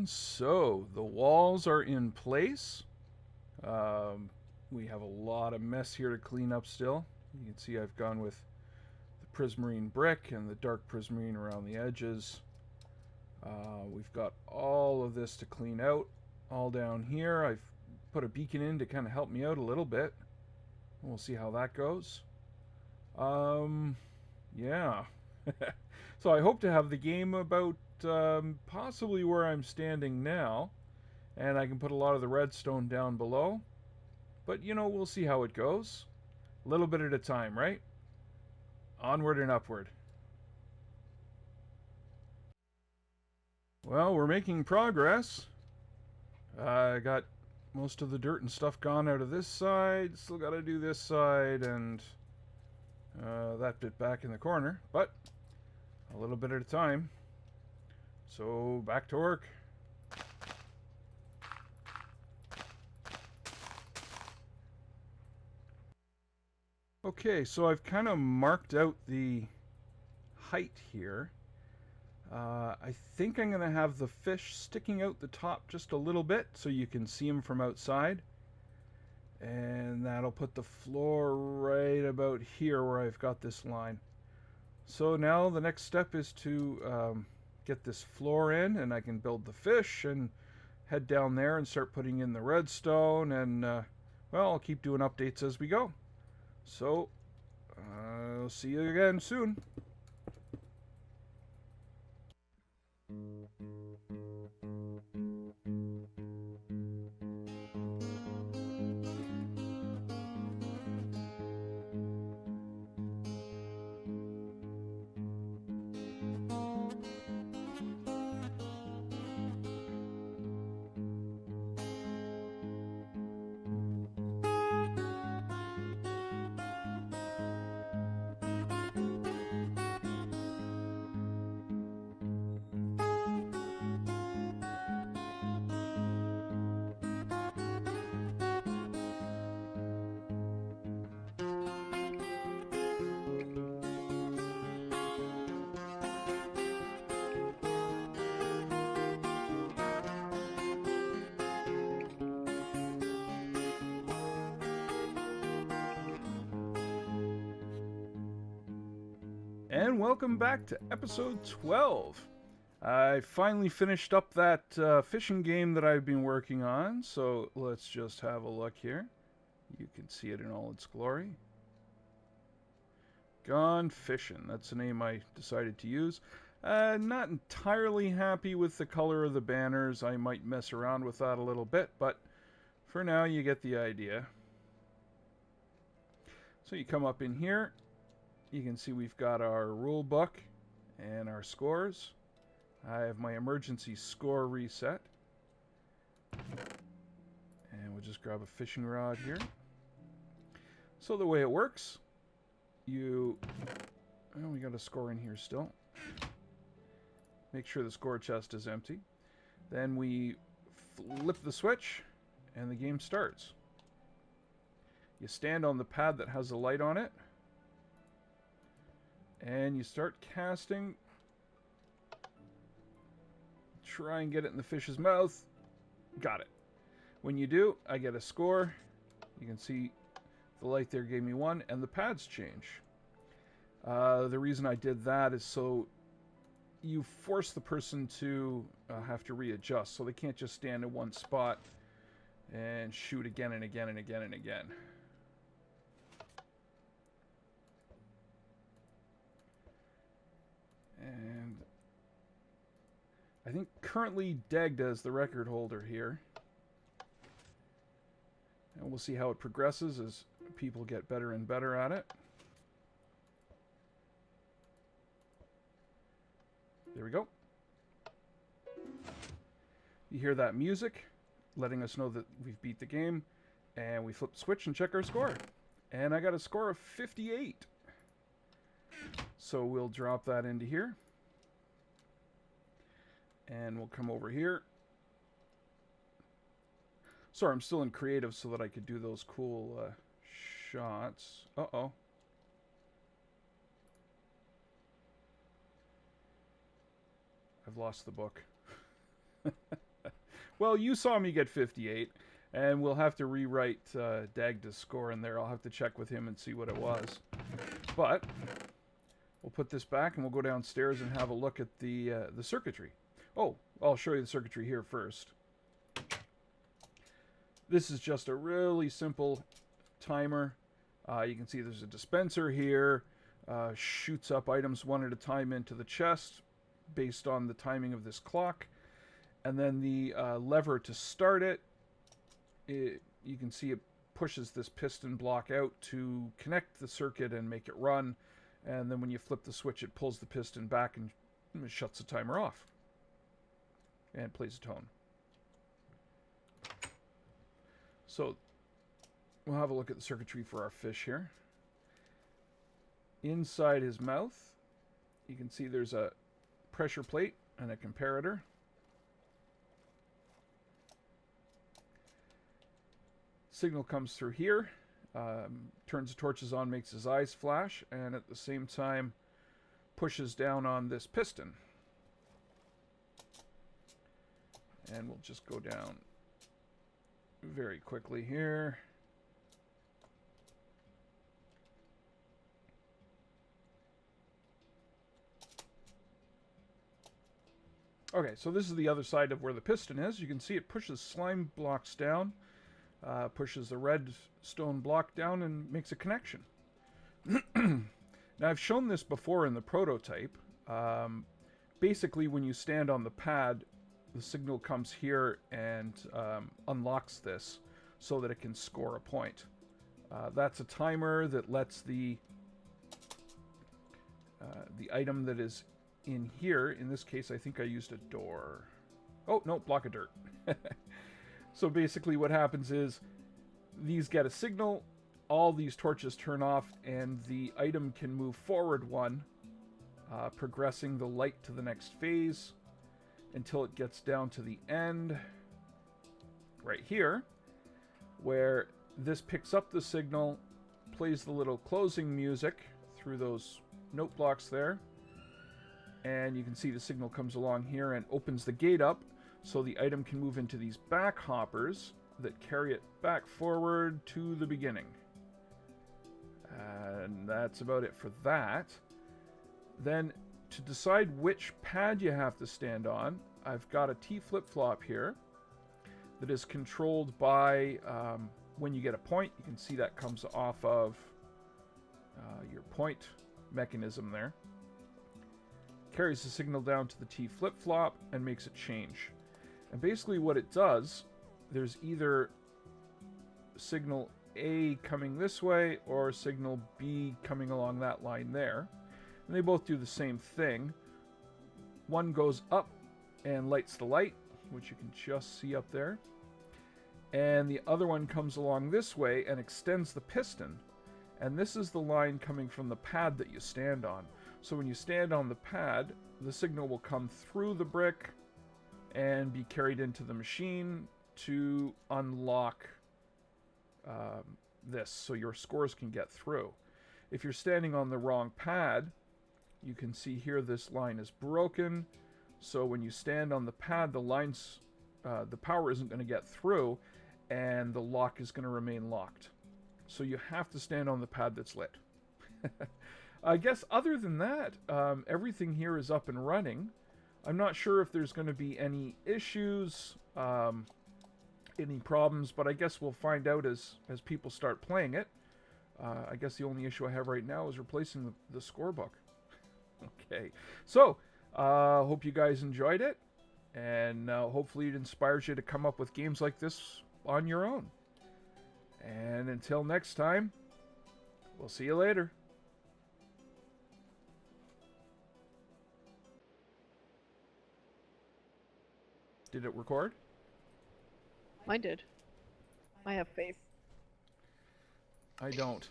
And so the walls are in place. We have a lot of mess here to clean up still. You can see I've gone with the prismarine brick and the dark prismarine around the edges. We've got all of this to clean out. All down here, I've put a beacon in to kind of help me out a little bit. We'll see how that goes. Yeah. So I hope to have the game about possibly where I'm standing now, and I can put a lot of the redstone down below. But, you know, we'll see how it goes. A little bit at a time, right? Onward and upward. Well, we're making progress. I got most of the dirt and stuff gone out of this side. Still got to do this side and that bit back in the corner. But a little bit at a time. So back to work. Okay, so I've kind of marked out the height here. I think I'm going to have the fish sticking out the top just a little bit so you can see them from outside. And that'll put the floor right about here where I've got this line. So now the next step is to get this floor in, and I can build the fish and head down there and start putting in the redstone, and well, I'll keep doing updates as we go. So I'll see you again soon. And welcome back to episode 12. I finally finished up that fishing game that I've been working on, so let's just have a look here. You can see it in all its glory. Gone Fishin', that's the name I decided to use. Not entirely happy with the color of the banners. I might mess around with that a little bit, but for now you get the idea. So you come up in here. You can see we've got our rule book and our scores. I have my emergency score reset. And we'll just grab a fishing rod here. So the way it works, well, we got a score in here still. Make sure the score chest is empty. Then we flip the switch and the game starts. You stand on the pad that has a light on it. And you start casting. Try and get it in the fish's mouth. Got it. When you do, I get a score. You can see the light there gave me 1, and the pads change. The reason I did that is so you force the person to have to readjust, so they can't just stand in one spot and shoot again and again and again and again. And I think currently Degda is the record holder here. And we'll see how it progresses as people get better and better at it. There we go. You hear that music, letting us know that we've beat the game. And we flip the switch and check our score. And I got a score of 58. So we'll drop that into here. And we'll come over here. Sorry, I'm still in creative so that I could do those cool shots. Uh-oh. I've lost the book. Well, you saw me get 58, and we'll have to rewrite Dagda's score in there. I'll have to check with him and see what it was. But we'll put this back, and we'll go downstairs and have a look at the circuitry. Oh, I'll show you the circuitry here first. This is just a really simple timer. You can see there's a dispenser here. Shoots up items one at a time into the chest based on the timing of this clock. And then the lever to start it, you can see it pushes this piston block out to connect the circuit and make it run. And then when you flip the switch, it pulls the piston back and shuts the timer off. And plays a tone. So we'll have a look at the circuitry for our fish here. Inside his mouth, you can see there's a pressure plate and a comparator. Signal comes through here, turns the torches on, makes his eyes flash, and at the same time pushes down on this piston. And we'll just go down very quickly here. Okay, so this is the other side of where the piston is. You can see it pushes slime blocks down, pushes the red stone block down, and makes a connection. Now, I've shown this before in the prototype. Basically, when you stand on the pad, the signal comes here and unlocks this so that it can score a point. That's a timer that lets the item that is in here, in this case I think I used a door. Oh, no, block of dirt. So basically what happens is these get a signal, all these torches turn off, and the item can move forward one, progressing the light to the next phase until it gets down to the end right here, where this picks up the signal, plays the little closing music through those note blocks there, and you can see the signal comes along here and opens the gate up so the item can move into these back hoppers that carry it back forward to the beginning. And that's about it for that. Then to decide which pad you have to stand on, I've got a T flip-flop here that is controlled by when you get a point. You can see that comes off of your point mechanism there. Carries the signal down to the T flip-flop and makes it change. And basically what it does, there's either signal A coming this way or signal B coming along that line there. And they both do the same thing. One goes up and lights the light, which you can just see up there. And the other one comes along this way and extends the piston. And this is the line coming from the pad that you stand on. So when you stand on the pad, the signal will come through the brick and be carried into the machine to unlock this, so your scores can get through. If you're standing on the wrong pad, you can see here this line is broken. So when you stand on the pad, the power isn't going to get through, and the lock is going to remain locked. So you have to stand on the pad that's lit. I guess other than that, everything here is up and running. I'm not sure if there's going to be any issues, any problems, but I guess we'll find out as people start playing it. I guess the only issue I have right now is replacing the scorebook. Okay, so hope you guys enjoyed it, and hopefully it inspires you to come up with games like this on your own. And until next time, we'll see you later. Did it record? Mine did. I have faith. I don't.